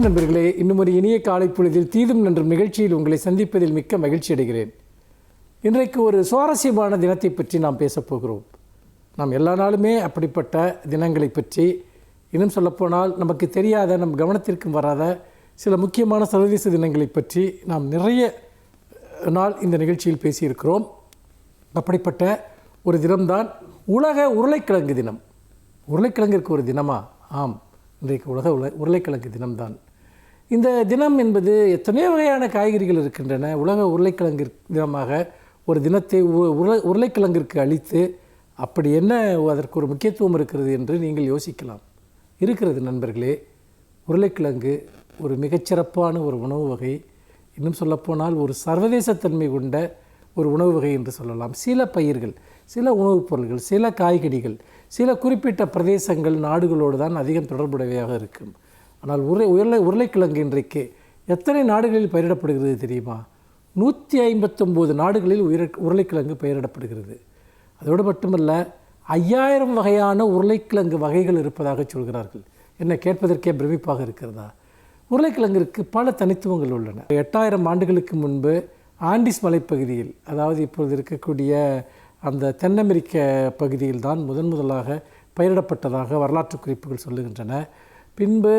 நண்பர்களே, இன்னும் ஒரு இனிய காலை பொழுதில் தீதும் நன்றும் நிகழ்ச்சியில் உங்களை சந்திப்பதில் மிக்க மகிழ்ச்சி அடைகிறேன். இன்றைக்கு ஒரு சுவாரஸ்யமான தினத்தை பற்றி நாம் பேசப்போகிறோம். நாம் எல்லா நாளுமே அப்படிப்பட்ட தினங்களை பற்றி, இன்னும் சொல்லப்போனால் நமக்கு தெரியாத, நம் கவனத்திற்கும் வராத சில முக்கியமான சர்வதேச தினங்களை பற்றி நாம் நிறைய நாள் இந்த நிகழ்ச்சியில் பேசியிருக்கிறோம். அப்படிப்பட்ட ஒரு தினம்தான் உலக உருளைக்கிழங்கு தினம். உருளைக்கிழங்கிற்கு ஒரு தினமா? ஆம், இன்றைக்கு உலக உருளைக்கிழங்கு தினம்தான். இந்த தினம் என்பது எத்தனையோ வகையான காய்கறிகள் இருக்கின்றன. உலக உருளைக்கிழங்கு தினமாக ஒரு தினத்தை உருளைக்கிழங்கிற்கு அளித்து அப்படி என்ன அதற்கு ஒரு முக்கியத்துவம் இருக்கிறது என்று நீங்கள் யோசிக்கலாம். இருக்கிறது நண்பர்களே. உருளைக்கிழங்கு ஒரு மிகச்சிறப்பான ஒரு உணவு வகை. இன்னும் சொல்லப்போனால் ஒரு சர்வதேசத்தன்மை கொண்ட ஒரு உணவு வகை என்று சொல்லலாம். சில பயிர்கள், சில உணவுப் பொருள்கள், சில காய்கறிகள், சில குறிப்பிட்ட பிரதேசங்கள், நாடுகளோடு தான் அதிகம் தொடர்புடையவையாக இருக்கும். ஆனால் உருளைக்கிழங்கு இன்றைக்கு எத்தனை நாடுகளில் பயிரிடப்படுகிறது தெரியுமா? 159 நாடுகளில் உருளைக்கிழங்கு பயிரிடப்படுகிறது. அதோடு மட்டுமல்ல, 5000 வகையான உருளைக்கிழங்கு வகைகள் இருப்பதாக சொல்கிறார்கள். என்ன, கேட்பதற்கே பிரமிப்பாக இருக்கிறதா? உருளைக்கிழங்கிற்கு பல தனித்துவங்கள் உள்ளன. 8000 ஆண்டுகளுக்கு முன்பு ஆண்டிஸ் மலைப்பகுதியில், அதாவது இப்பொழுது இருக்கக்கூடிய அந்த தென் அமெரிக்க பகுதியில் தான் முதலாக பயிரிடப்பட்டதாக வரலாற்று குறிப்புகள் சொல்லுகின்றன. பின்பு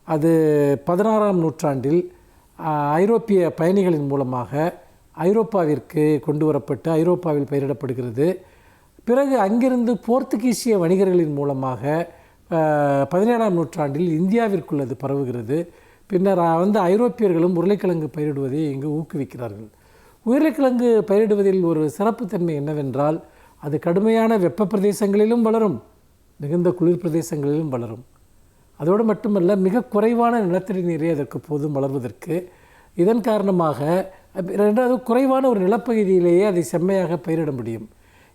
அது 16ஆம் நூற்றாண்டில் ஐரோப்பிய பயணிகளின் மூலமாக ஐரோப்பாவிற்கு கொண்டு வரப்பட்டு ஐரோப்பாவில் பயிரிடப்படுகிறது. பிறகு அங்கிருந்து போர்த்துகீசிய வணிகர்களின் மூலமாக 17ஆம் நூற்றாண்டில் இந்தியாவிற்குள் அது பரவுகிறது. பின்னர் ஐரோப்பியர்களும் உருளைக்கிழங்கு பயிரிடுவதை இங்கு ஊக்குவிக்கிறார்கள். உருளைக்கிழங்கு பயிரிடுவதில் ஒரு சிறப்புத்தன்மை என்னவென்றால், அது கடுமையான வெப்ப பிரதேசங்களிலும் வளரும், மிகுந்த குளிர் பிரதேசங்களிலும் வளரும். அதோடு மட்டுமல்ல, மிக குறைவான நிலத்தடி நீரை அதற்கு போதும் வளர்வதற்கு. இதன் காரணமாக ரெண்டாவது, குறைவான ஒரு நிலப்பகுதியிலேயே அதை செம்மையாக பயிரிட முடியும்.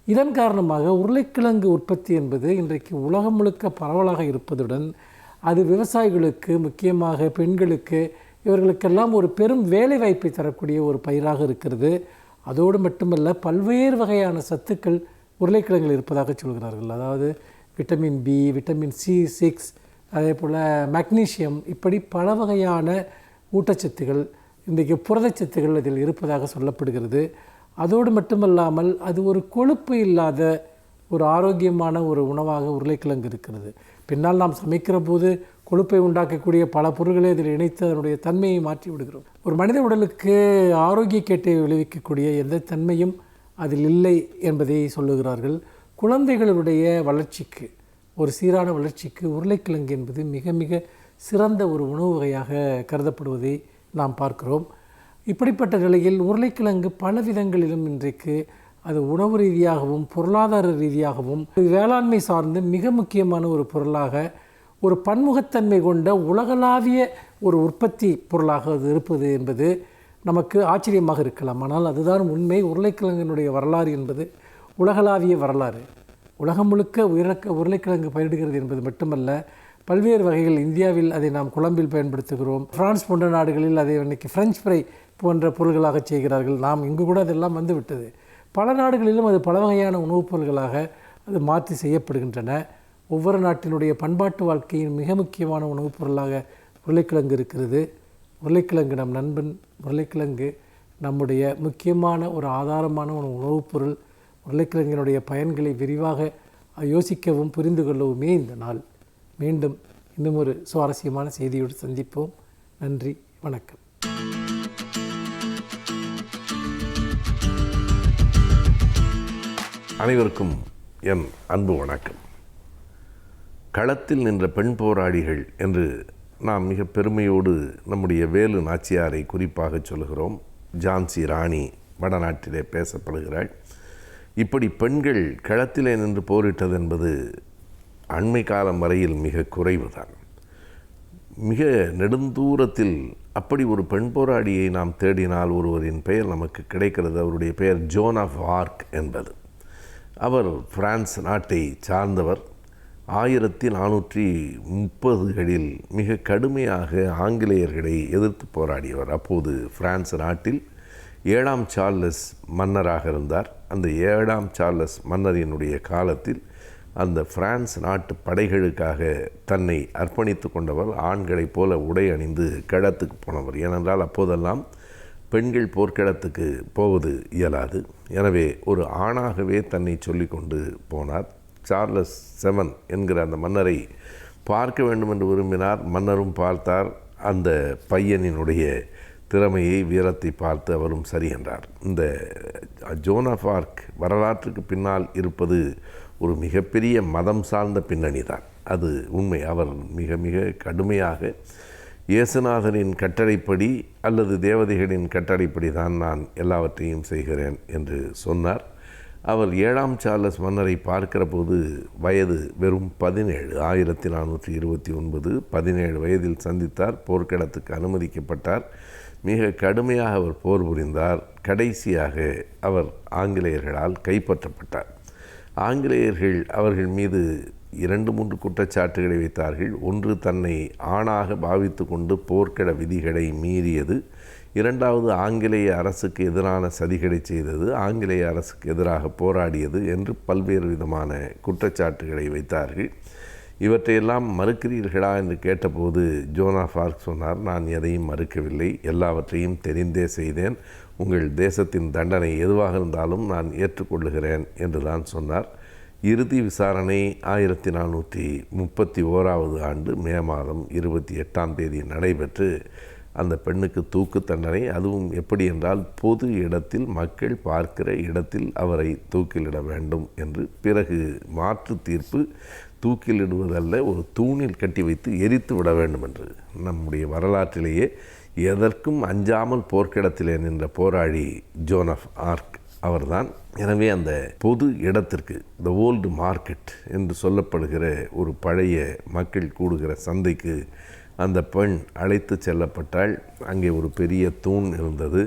இதன் காரணமாக உருளைக்கிழங்கு உற்பத்தி என்பது இன்றைக்கு உலகம் முழுக்க பரவலாக இருப்பதுடன் அது விவசாயிகளுக்கு, முக்கியமாக பெண்களுக்கு, இவர்களுக்கெல்லாம் ஒரு பெரும் வேலை வாய்ப்பை தரக்கூடிய ஒரு பயிராக இருக்கிறது. அதோடு மட்டுமல்ல, பல்வேறு வகையான சத்துக்கள் உருளைக்கிழங்கில் இருப்பதாக சொல்கிறார்கள். அதாவது விட்டமின் பி, விட்டமின் C6, அதே போல் மக்னீசியம், இப்படி பல வகையான ஊட்டச்சத்துகள், இன்றைக்கு புரதச்சத்துகள் அதில் இருப்பதாக சொல்லப்படுகிறது. அதோடு மட்டுமல்லாமல் அது ஒரு கொழுப்பு இல்லாத ஒரு ஆரோக்கியமான ஒரு உணவாக உருளைக்கிழங்கு இருக்கிறது. பின்னால் நாம் சமைக்கிற போது கொழுப்பை உண்டாக்கக்கூடிய பல பொருட்களை அதில் இணைத்து அதனுடைய தன்மையை மாற்றி விடுகிறோம். ஒரு மனித உடலுக்கு ஆரோக்கியக்கேட்டை விளைவிக்கக்கூடிய எந்த தன்மையும் அதில் இல்லை என்பதை சொல்லுகிறார்கள். குழந்தைகளுடைய வளர்ச்சிக்கு, ஒரு சீரான வளர்ச்சிக்கு உருளைக்கிழங்கு என்பது மிக மிக சிறந்த ஒரு உணவு வகையாக கருதப்படுவதை நாம் பார்க்கிறோம். இப்படிப்பட்ட நிலையில் உருளைக்கிழங்கு பல விதங்களிலும் இன்றைக்கு அது உணவு ரீதியாகவும் பொருளாதார ரீதியாகவும் வேளாண்மை சார்ந்து மிக முக்கியமான ஒரு பொருளாக, ஒரு பன்முகத்தன்மை கொண்ட உலகளாவிய ஒரு உற்பத்தி பொருளாக அது இருப்பது என்பது நமக்கு ஆச்சரியமாக இருக்கலாம். ஆனால் அதுதான் உண்மை. உருளைக்கிழங்கினுடைய வரலாறு என்பது உலகளாவிய வரலாறு. உலகம் முழுக்க உருளைக்கிழங்கு பயிரிடுகிறது என்பது மட்டுமல்ல, பல்வேறு வகைகள். இந்தியாவில் அதை நாம் குழம்பில் பயன்படுத்துகிறோம். பிரான்ஸ் போன்ற நாடுகளில் அதை இன்றைக்கி ஃப்ரெஞ்ச் ஃப்ரை போன்ற பொருள்களாக செய்கிறார்கள். நாம் இங்கு கூட அதெல்லாம் வந்துவிட்டது. பல நாடுகளிலும் அது பல வகையான உணவுப் பொருள்களாக அது மாற்றி செய்யப்படுகின்றன. ஒவ்வொரு நாட்டினுடைய பண்பாட்டு வாழ்க்கையின் மிக முக்கியமான உணவுப் பொருளாக உருளைக்கிழங்கு இருக்கிறது. உருளைக்கிழங்கு நம் நண்பன். உருளைக்கிழங்கு நம்முடைய முக்கியமான ஒரு ஆதாரமான ஒரு உணவுப் பொருள். உருளைக்கிழங்கினுடைய பயன்களை விரிவாக யோசிக்கவும் புரிந்து கொள்ளவுமே இந்த நாள். மீண்டும் இன்னும் ஒரு சுவாரஸ்யமான செய்தியோடு சந்திப்போம். நன்றி, வணக்கம். அனைவருக்கும் என் அன்பு வணக்கம். களத்தில் நின்ற பெண் போராளிகள் என்று நாம் மிக பெருமையோடு நம்முடைய வேலு நாச்சியாரை குறிப்பாக சொல்கிறோம். ஜான்சி ராணி வடநாட்டிலே பேசப்படுகிறாள். இப்படி பெண்கள் களத்திலே நின்று போரிட்டது என்பது அண்மை காலம் வரையில் மிக குறைவுதான். மிக நெடுந்தூரத்தில் அப்படி ஒரு பெண் போராளியை நாம் தேடினால் ஒருவரின் பெயர் நமக்கு கிடைக்கிறது. அவருடைய பெயர் ஜோன் ஆஃப் ஆர்க் என்பது. அவர் பிரான்ஸ் நாட்டை சார்ந்தவர். 1430களில் மிக கடுமையாக ஆங்கிலேயர்களை எதிர்த்து போராடியவர். அப்போது பிரான்ஸ் நாட்டில் 7ஆம் சார்லஸ் மன்னராக இருந்தார். அந்த 7ஆம் சார்லஸ் மன்னரினுடைய காலத்தில் அந்த பிரான்ஸ் நாட்டு படைகளுக்காக தன்னை அர்ப்பணித்து கொண்டவர். ஆண்களைப் போல உடை அணிந்து களத்துக்கு போனவர். ஏனென்றால் அப்போதெல்லாம் பெண்கள் போர்க்களத்துக்கு போவது இயலாது. எனவே ஒரு ஆணாகவே தன்னை சொல்லிக்கொண்டு போனார். சார்லஸ் செவன் என்கிற அந்த மன்னரை பார்க்க வேண்டும் என்று விரும்பினார். மன்னரும் பார்த்தார். அந்த பையனினுடைய திறமையை, வீரத்தை பார்த்து அவரும் சரி என்றார். இந்த ஜோன் ஆஃப் ஆர்க் வரலாற்றுக்கு பின்னால் இருப்பது ஒரு மிகப்பெரிய மதம் சார்ந்த பின்னணி தான். அது உண்மை. அவர் மிக மிக கடுமையாக இயேசுநாதரின் கட்டளைப்படி அல்லது தேவதைகளின் கட்டளைப்படி தான் நான் எல்லாவற்றையும் செய்கிறேன் என்று சொன்னார். அவர் 7ஆம் சார்லஸ் மன்னரை பார்க்கிற போது வயது வெறும் 17. 1429 17 வயதில் சந்தித்தார். போர்க்களத்துக்கு அனுமதிக்கப்பட்டார். மிக கடுமையாக அவர் போர் புரிந்தார். கடைசியாக அவர் ஆங்கிலேயர்களால் கைப்பற்றப்பட்டார். ஆங்கிலேயர்கள் அவர்கள் மீது 2-3 குற்றச்சாட்டுகளை வைத்தார்கள். ஒன்று, தன்னை ஆணாக பாவித்து கொண்டு போர்க்கள விதிகளை மீறியது. 2வது, ஆங்கிலேய அரசுக்கு எதிரான சதிகளை செய்தது, ஆங்கிலேய அரசுக்கு எதிராக போராடியது என்று பல்வேறு விதமான குற்றச்சாட்டுகளை வைத்தார்கள். இவற்றையெல்லாம் மறுக்கிறீர்களா என்று கேட்டபோது ஜோன் ஆஃப் ஆர்க் சொன்னார், நான் எதையும் மறுக்கவில்லை, எல்லாவற்றையும் தெரிந்தே செய்தேன். உங்கள் தேசத்தின் தண்டனை எதுவாக இருந்தாலும் நான் ஏற்றுக்கொள்ளுகிறேன் என்று தான் சொன்னார். இறுதி விசாரணை 1431 ஆண்டு மே மாதம் 28ஆம் தேதி நடைபெற்று அந்த பெண்ணுக்கு தூக்கு தண்டனை. அதுவும் எப்படி என்றால், பொது இடத்தில், மக்கள் பார்க்கிற இடத்தில் அவரை தூக்கிலிட வேண்டும் என்று. பிறகு மாற்று தீர்ப்பு தூக்கிலிடுவதல்ல, ஒரு தூணில் கட்டி வைத்து எரித்து விட வேண்டும் என்று. நம்முடைய வரலாற்றிலேயே எதற்கும் அஞ்சாமல் போர்க்கிடத்திலே நின்ற போராளி ஜோன் ஆஃப் ஆர்க் அவர்தான். எனவே அந்த பொது இடத்திற்கு, த ஓல்டு மார்க்கெட் என்று சொல்லப்படுகிற ஒரு பழைய மக்கள் கூடுகிற சந்தைக்கு அந்த பெண் அழைத்து செல்லப்பட்டாள். அங்கே ஒரு பெரிய தூண் இருந்தது.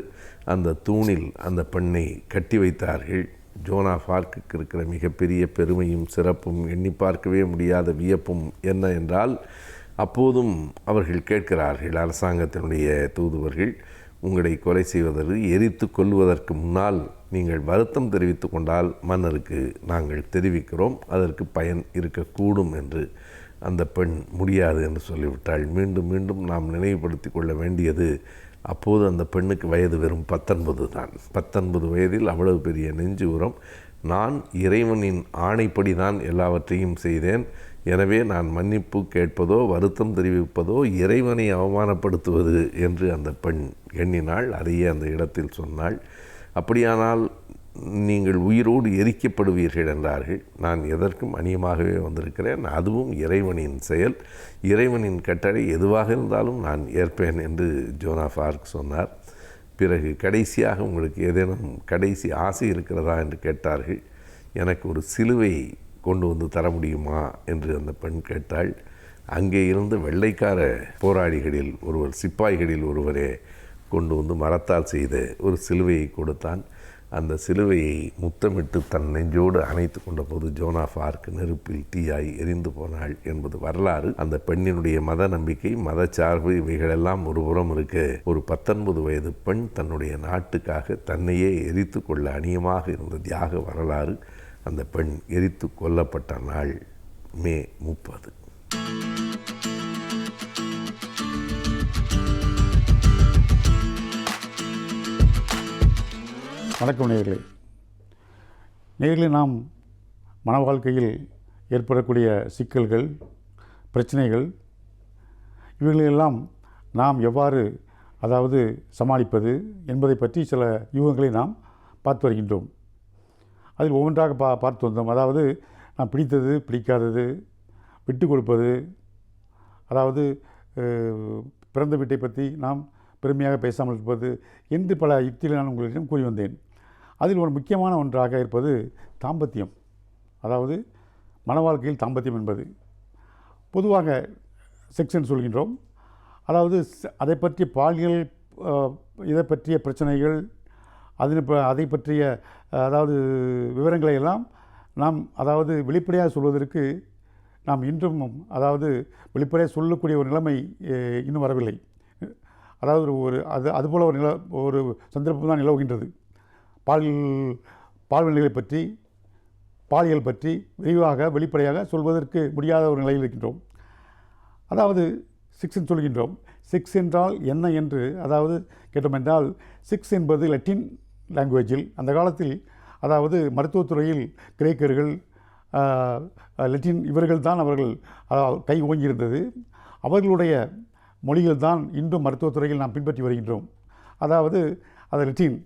அந்த தூணில் அந்த பெண்ணை கட்டி வைத்தார்கள். ஜோன் ஆஃப் ஆர்க்குக்கு இருக்கிற மிகப்பெரிய பெருமையும் சிறப்பும், எண்ணி பார்க்கவே முடியாத வியப்பும் என்ன என்றால், அப்போதும் அவர்கள் கேட்கிறார்கள், அரசாங்கத்தினுடைய தூதுவர்கள், உங்களை கொலை செய்வதற்கு, எரித்து கொல்வதற்கு முன்னால் நீங்கள் வருத்தம் தெரிவித்து கொண்டால் மன்னருக்கு நாங்கள் தெரிவிக்கிறோம், அதற்கு பயன் இருக்கக்கூடும் என்று. அந்த பெண் முடியாது என்று சொல்லிவிட்டாள். மீண்டும் மீண்டும் நாம் நினைவுபடுத்தி கொள்ள வேண்டியது, அப்போது அந்த பெண்ணுக்கு வயது வெறும் 19 தான். 19 வயதில் அவ்வளவு பெரிய நெஞ்சு உரம். நான் இறைவனின் ஆணைப்படி தான் எல்லாவற்றையும் செய்தேன். எனவே நான் மன்னிப்பு கேட்பதோ வருத்தம் தெரிவிப்பதோ இறைவனை அவமானப்படுத்துவது என்று அந்த பெண் எண்ணினாள். அதையே அந்த இடத்தில் சொன்னாள். அப்படியானால் நீங்கள் உயிரோடு எரிக்கப்படுவீர்கள் என்றார்கள். நான் எதற்கும் அந்நியமாகவே வந்திருக்கிறேன், அதுவும் இறைவனின் செயல், இறைவனின் கட்டளை எதுவாக இருந்தாலும் நான் ஏற்பேன் என்று ஜோன் ஆஃப் ஆர்க் சொன்னார். பிறகு கடைசியாக உங்களுக்கு ஏதேனும் கடைசி ஆசை இருக்கிறதா என்று கேட்டார்கள். எனக்கு ஒரு சிலுவை கொண்டு வந்து தர முடியுமா என்று அந்த பெண் கேட்டாள். அங்கே இருந்து வெள்ளைக்கார போராளிகளில் ஒருவர், சிப்பாய்களில் ஒருவரே கொண்டு வந்து மரத்தால் செய்த ஒரு சிலுவையை கொடுத்தான். அந்த சிலுவையை முத்தமிட்டு தன் நெஞ்சோடு அணைத்து கொண்ட போது ஜோன் ஆஃப் ஆர்க் நெருப்பில் தீயாய் எரிந்து போனாள் என்பது வரலாறு. அந்த பெண்ணினுடைய மத நம்பிக்கை, மதச்சார்பு இவைகளெல்லாம் ஒரு புறம் இருக்க, ஒரு 19 வயது பெண் தன்னுடைய நாட்டுக்காக தன்னையே எரித்து கொள்ள அணியமாக இருந்த தியாக வரலாறு. அந்த பெண் எரித்து கொல்லப்பட்ட நாள் மே 30. வணக்கம் நேயர்களே. நாம் மன வாழ்க்கையில் ஏற்படக்கூடிய சிக்கல்கள், பிரச்சனைகள், இவைகளெல்லாம் நாம் எவ்வாறு சமாளிப்பது என்பதை பற்றி சில யூகங்களை நாம் பார்த்து வருகின்றோம். அதில் ஒவ்வொன்றாக பார்த்து வந்தோம். நாம் பிடித்தது, பிடிக்காதது, விட்டு கொடுப்பது, பிறந்த வீட்டை பற்றி நாம் பெருமையாக பேசாமல் இருப்பது என்று பல யுக்திகளை நான் உங்களிடம் கூறி வந்தேன். அதில் ஒரு முக்கியமான ஒன்றாக இருப்பது தாம்பத்தியம். மன வாழ்க்கையில் தாம்பத்தியம் என்பது பொதுவாக செக்ஸ் என்று சொல்கின்றோம். அதை பற்றிய பாலியல், இதை பற்றிய பிரச்சனைகள், அதை பற்றிய விவரங்களை எல்லாம் நாம் வெளிப்படையாக சொல்வதற்கு நாம் இன்றும் வெளிப்படையாக சொல்லக்கூடிய ஒரு நிலைமை இன்னும் வரவில்லை. அதுபோல் ஒரு சந்தர்ப்பம் தான் நிலவுகின்றது. பால்வினைகளை பற்றி பாலியல் பற்றி விரிவாக வெளிப்படையாக சொல்வதற்கு முடியாத ஒரு நிலையில் இருக்கின்றோம். அதாவது செக்ஸ் சொல்கின்றோம். செக்ஸ் என்றால் என்ன என்று அதாவது கேட்டோம் என்றால், செக்ஸ் என்பது லத்தீன் லாங்குவேஜில் அந்த காலத்தில் அதாவது மருத்துவத்துறையில் கிரேக்கர்கள் லத்தீன் இவர்கள் தான் அவர்கள் கை ஓங்கியிருந்தது. அவர்களுடைய மொழிகள் தான் இன்றும் மருத்துவத்துறையில் நாம் பின்பற்றி வருகின்றோம். அதாவது அது லத்தீன்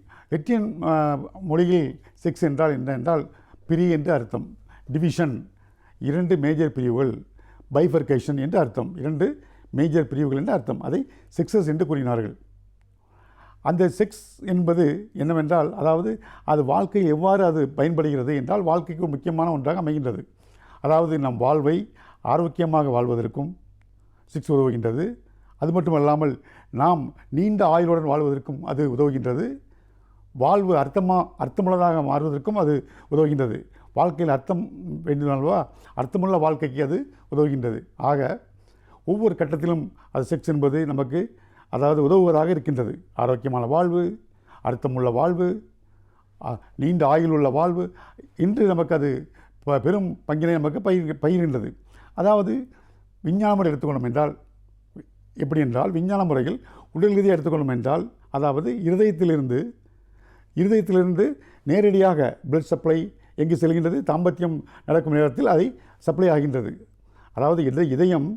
மொழியில் செக்ஸ் என்றால் என்ன என்றால் பிரி என்று அர்த்தம், டிவிஷன் 2 மேஜர் பிரிவுகள், பைஃபர்கேஷன் என்று அர்த்தம், 2 மேஜர் பிரிவுகள் என்று அர்த்தம். அதை செக்ஸஸ் என்று கூறினார்கள். அந்த செக்ஸ் என்பது என்னவென்றால், அதாவது அது வாழ்க்கையில் எவ்வாறு அது பயன்படுகிறது என்றால் வாழ்க்கைக்கு ஒரு முக்கியமான ஒன்றாக அமைகின்றது. அதாவது நம் வாழ்வை ஆரோக்கியமாக வாழ்வதற்கும் செக்ஸ் உதவுகின்றது. அது மட்டுமல்லாமல் நாம் நீண்ட ஆயுளுடன் வாழ்வதற்கும் அது உதவுகின்றது. வாழ்வு அர்த்தமுள்ளதாக மாறுவதற்கும் அது உதவுகின்றது. வாழ்க்கையில் அர்த்தம் வேண்டுமானவா, அர்த்தமுள்ள வாழ்க்கைக்கு அது உதவுகின்றது. ஆக ஒவ்வொரு கட்டத்திலும் அது செக்ஸ் என்பது நமக்கு அதாவது உதவுவதாக இருக்கின்றது. ஆரோக்கியமான வாழ்வு, அர்த்தமுள்ள வாழ்வு, நீண்ட ஆயுள் உள்ள வாழ்வு இன்று நமக்கு அது பெரும் பங்கினை நமக்கு பகிர்கின்றது. அதாவது விஞ்ஞான முறை எடுத்துக்கொண்டோம் என்றால் எப்படி என்றால், விஞ்ஞான முறையில் உடல் ரீதியாக எடுத்துக்கொண்டோம் என்றால், அதாவது இருதயத்திலிருந்து நேரடியாக பிளட் சப்ளை எங்கு செல்கின்றது, தாம்பத்தியம் நடக்கும் நேரத்தில் அதை சப்ளை ஆகின்றது. அதாவது இதயம்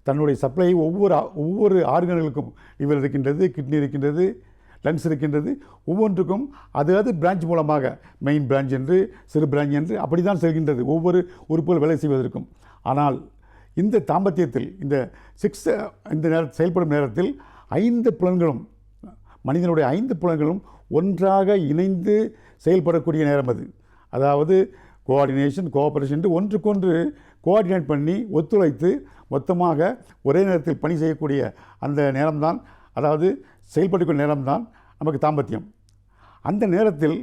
தன்னுடைய சப்ளை ஒவ்வொரு ஆர்கன்களுக்கும் லிவர் இருக்கின்றது, கிட்னி இருக்கின்றது, லங்ஸ் இருக்கின்றது, ஒவ்வொன்றுக்கும் அது பிரான்ச் மூலமாக மெயின் பிரான்ச் என்று சிறு பிரான்ச் என்று அப்படி தான் செல்கின்றது ஒவ்வொரு உறுப்புகள் வேலை செய்வதற்கும். ஆனால் இந்த தாம்பத்தியத்தில் இந்த செக்ஸ் இந்த செயல்படும் நேரத்தில் 5 புலன்களும் மனிதனுடைய 5 புலன்களும் ஒன்றாக இணைந்து செயல்படக்கூடிய நேரம் அது. அதாவது கோஆர்டினேஷன், கோஆபரேஷன் என்று ஒன்றுக்கொன்று கோஆர்டினேட் பண்ணி ஒத்துழைத்து மொத்தமாக ஒரே நேரத்தில் பணி செய்யக்கூடிய அந்த நேரம்தான், அதாவது செயல்படக்கூடிய நேரம்தான் நமக்கு தாம்பத்தியம். அந்த நேரத்தில்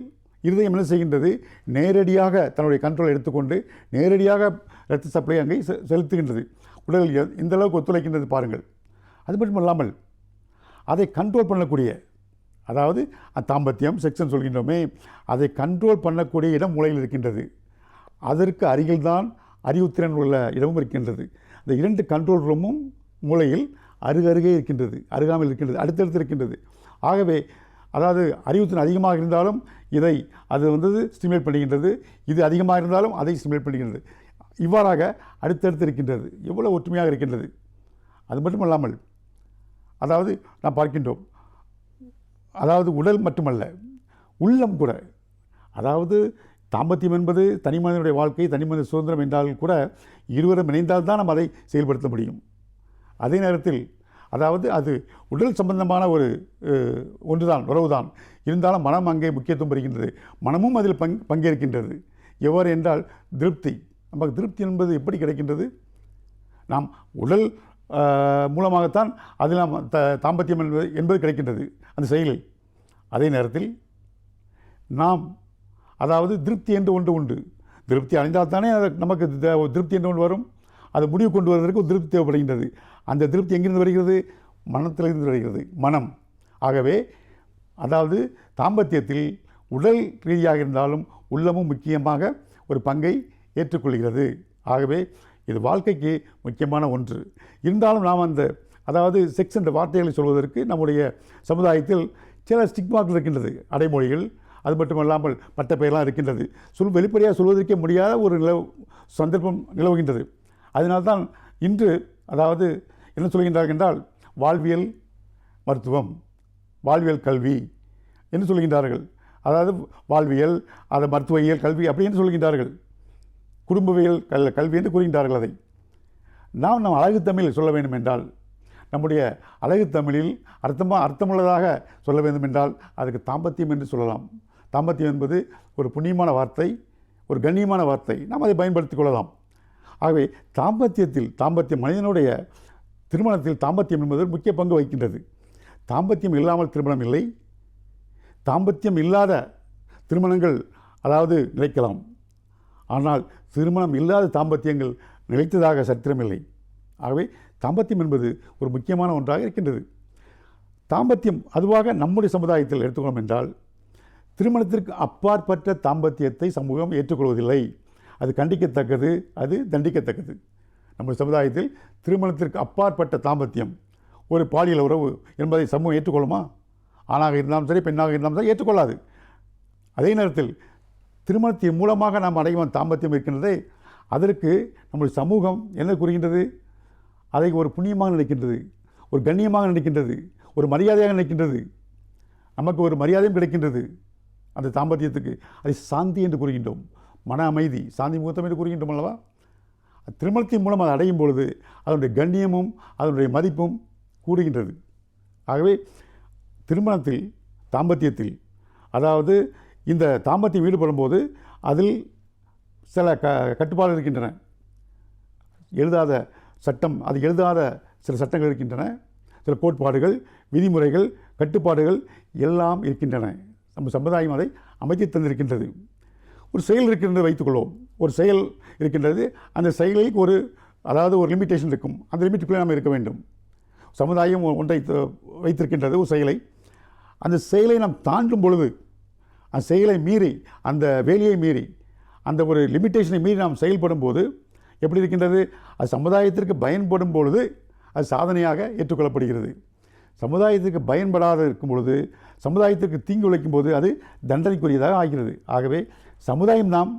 இருதயம் என்ன செய்கின்றது, நேரடியாக தன்னுடைய கண்ட்ரோல் எடுத்துக்கொண்டு நேரடியாக இரத்த சப்ளை அங்கே செலுத்துகின்றது. உடலில் இந்த அளவுக்கு ஒத்துழைக்கின்றது பாருங்கள். அது மட்டும் இல்லாமல் அதை கண்ட்ரோல் பண்ணக்கூடிய, அதாவது தாம்பத்தியம் செக்ஷன் சொல்கின்றோமே, அதை கண்ட்ரோல் பண்ணக்கூடிய இடம் மூளையில் இருக்கின்றது. அதற்கு அருகில்தான் அறிவுத்திறன் உள்ள இடமும் இருக்கின்றது. இந்த 2 கண்ட்ரோல் ரூமும் மூளையில் அருகருகே இருக்கின்றது, அருகாமையில் இருக்கின்றது, அடுத்தடுத்து இருக்கின்றது. ஆகவே அதாவது அறிவுத்திறன் அதிகமாக இருந்தாலும் அது ஸ்டிமுலேட் பண்ணுகின்றது, இது அதிகமாக இருந்தாலும் அதை ஸ்டிமுலேட் பண்ணுகின்றது. இவ்வாறாக அடுத்தடுத்து இருக்கின்றது. எவ்வளோ ஒற்றுமையாக இருக்கின்றது. அது மட்டுமல்லாமல் அதாவது நாம் பார்க்கின்றோம், அதாவது உடல் மட்டுமல்ல உள்ளம் கூட, அதாவது தாம்பத்தியம் என்பது தனி மனிதனுடைய வாழ்க்கை, தனி மனித சுதந்திரம் என்றால் கூட இருவரும் இணைந்தால்தான் நாம் அதை செயல்படுத்த முடியும். அதே நேரத்தில் அதாவது அது உடல் சம்பந்தமான ஒரு ஒன்றுதான், உறவுதான். இருந்தாலும் மனம் அங்கே முக்கியத்துவம் பெறுகின்றது, மனமும் அதில் பங்கேற்கின்றது. எவ்வாறு என்றால் திருப்தி. நமக்கு திருப்தி என்பது எப்படி கிடைக்கின்றது, நாம் உடல் மூலமாகத்தான் அதில் நாம் தாம்பத்தியம் என்பது கிடைக்கின்றது அந்த செயலில். அதே நேரத்தில் நாம் அதாவது திருப்தி என்று ஒன்று உண்டு. திருப்தி அடைந்தால் தானே நமக்கு திருப்தி என்று ஒன்று வரும். அது முடிவு கொண்டு வருவதற்கு ஒரு திருப்தி தேவைப்படுகின்றது. அந்த திருப்தி எங்கிருந்து வருகிறது, மனத்திலிருந்து வருகிறது, மனம். ஆகவே அதாவது தாம்பத்தியத்தில் உடல் ரீதியாக இருந்தாலும் உள்ளமும் முக்கியமாக ஒரு பங்கை ஏற்றுக்கொள்கிறது. ஆகவே இது வாழ்க்கைக்கு முக்கியமான ஒன்று. இருந்தாலும் நாம் அதாவது செக்ஸ் என்ற வார்த்தைகளை சொல்வதற்கு நம்முடைய சமுதாயத்தில் சில ஸ்டிக்மாக்கள் இருக்கின்றது, அடைமொழிகள். அது மட்டுமல்லாமல் மற்ற பெயரெல்லாம் இருக்கின்றது. வெளிப்படையாக சொல்வதற்கே முடியாத ஒரு சந்தர்ப்பம் நிலவுகின்றது. அதனால்தான் இன்று அதாவது என்ன சொல்கின்றார்கள் என்றால், வாழ்வியல் மருத்துவம், வாழ்வியல் கல்வி என்று சொல்கின்றார்கள். அதாவது வாழ்வியல், அது மருத்துவவியல் கல்வி அப்படி என்று சொல்கின்றார்கள். குடும்பவியல் கல்வி என்று கூறுகின்றார்கள். அதை நாம் அழகு தமிழில் சொல்ல வேண்டும் என்றால், நம்முடைய அழகு தமிழில் அர்த்தமுள்ளதாக சொல்ல வேண்டும் என்றால் அதுக்கு தாம்பத்தியம் என்று சொல்லலாம். தாம்பத்தியம் என்பது ஒரு புண்ணியமான வார்த்தை, ஒரு கண்ணியமான வார்த்தை. நாம் அதை பயன்படுத்திக் கொள்ளலாம். ஆகவே தாம்பத்தியம் மனிதனுடைய திருமணத்தில் தாம்பத்தியம் என்பது முக்கிய பங்கு வகிக்கின்றது. தாம்பத்தியம் இல்லாமல் திருமணம் இல்லை. தாம்பத்தியம் இல்லாத திருமணங்கள் அதாவது நிலைக்கலாம். ஆனால் திருமணம் இல்லாத தாம்பத்தியங்கள் நிலைத்ததாக சரித்திரமில்லை. ஆகவே தாம்பத்தியம் என்பது ஒரு முக்கியமான ஒன்றாக இருக்கின்றது. தாம்பத்தியம் அதுவாக நம்முடைய சமுதாயத்தில் எடுத்துக்கொள்ளோம் என்றால், திருமணத்திற்கு அப்பாற்பட்ட தாம்பத்தியத்தை சமூகம் ஏற்றுக்கொள்வதில்லை. அது கண்டிக்கத்தக்கது, அது தண்டிக்கத்தக்கது. நம்ம சமுதாயத்தில் திருமணத்திற்கு அப்பாற்பட்ட தாம்பத்தியம் ஒரு பாலியல் உறவு என்பதை சமூகம் ஏற்றுக்கொள்ளுமா? ஆணாக இருந்தாலும் சரி, பெண்ணாக இருந்தாலும் சரி ஏற்றுக்கொள்ளாது. அதே நேரத்தில் திருமணத்தின் மூலமாக நாம் அடையும் தாம்பத்தியம் இருக்கின்றதே, அதற்கு நம்முடைய சமூகம் என்ன கூறுகின்றது? அதை ஒரு புண்ணியமாக நினைக்கின்றது, ஒரு கண்ணியமாக நினைக்கின்றது, ஒரு மரியாதையாக நினைக்கின்றது. நமக்கு ஒரு மரியாதையும் கிடைக்கின்றது அந்த தாம்பத்தியத்துக்கு. அதை சாந்தி என்று கூறுகின்றோம், மன அமைதி, சாந்தி முகூர்த்தம் என்று கூறுகின்றோம் அல்லவா? திருமணத்தின் மூலம் அதை அடையும் பொழுது அதனுடைய கண்ணியமும் அதனுடைய மதிப்பும் கூடுகின்றது. ஆகவே திருமணத்தில், தாம்பத்தியத்தில், அதாவது இந்த தாம்பத்தியம் ஈடுபடும் போது அதில் சில கட்டுப்பாடு இருக்கின்றன. எழுதாத சட்டம், அது எழுதாத சில சட்டங்கள் இருக்கின்றன, சில கோட்பாடுகள், விதிமுறைகள், கட்டுப்பாடுகள் எல்லாம் இருக்கின்றன. நம்ம சமுதாயம் அதை அமைத்து தந்திருக்கின்றது. ஒரு செயல் இருக்கின்றது வைத்துக்கொள்வோம், ஒரு செயல் இருக்கின்றது, அந்த செயலில் ஒரு லிமிட்டேஷன் இருக்கும். அந்த லிமிட்டுக்குள்ளே நாம் இருக்க வேண்டும். சமுதாயம் ஒன்றை வைத்திருக்கின்றது, ஒரு செயலை. அந்த செயலை நாம் தாண்டும் பொழுது, அந்த செயலை மீறி, அந்த வேலையை மீறி, அந்த ஒரு லிமிட்டேஷனை மீறி நாம் செயல்படும் போது எப்படி இருக்கின்றது? அது சமுதாயத்திற்கு பயன்படும் பொழுது அது சாதனையாக ஏற்றுக்கொள்ளப்படுகிறது. சமுதாயத்திற்கு பயன்படாத இருக்கும் பொழுது, சமுதாயத்திற்கு தீங்கு விளைக்கும் போது அது தண்டனைக்குரியதாக ஆகிறது. ஆகவே சமுதாயம் நாம்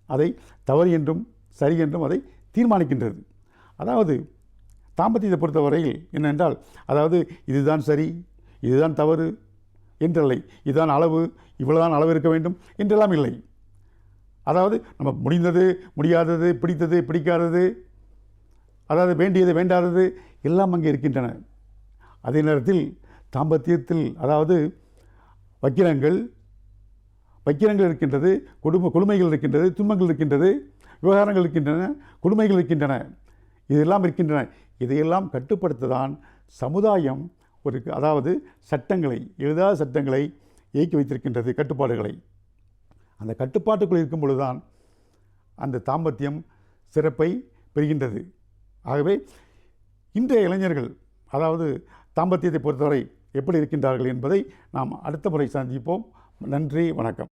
அதை தவறு என்றும் சரி என்றும் அதை தீர்மானிக்கின்றது. அதாவது தாம்பத்தியத்தை பொறுத்தவரையில் என்னென்றால், இதுதான் சரி, இதுதான் தவறு என்றில்லை, இதுதான் அளவு, இவ்வளவுதான் அளவு இருக்க வேண்டும் என்றெல்லாம் இல்லை. நம்ம முடிந்தது, முடியாதது, பிடித்தது, பிடிக்காதது, வேண்டியது, வேண்டாதது எல்லாம் அங்கே இருக்கின்றன. அதே நேரத்தில் தாம்பத்தியத்தில் வக்கிரங்கள் இருக்கின்றது, கொடுமைகள் இருக்கின்றது, துன்பங்கள் இருக்கின்றது, விவகாரங்கள் இருக்கின்றன, கொடுமைகள் இருக்கின்றன, இதெல்லாம் இருக்கின்றன. இதையெல்லாம் கட்டுப்படுத்ததான் சமுதாயம் சட்டங்களை, எழுதாத சட்டங்களை இயக்கி வைத்திருக்கின்றது, கட்டுப்பாடுகளை. அந்த கட்டுப்பாட்டுக்குள் இருக்கும் பொழுதுதான் அந்த தாம்பத்தியம் சிறப்பை பெறுகின்றது. ஆகவே இன்றைய இளைஞர்கள் தாம்பத்தியத்தை பொறுத்தவரை எப்படி இருக்கின்றார்கள் என்பதை நாம் அடுத்த முறை சந்திப்போம். நன்றி, வணக்கம்.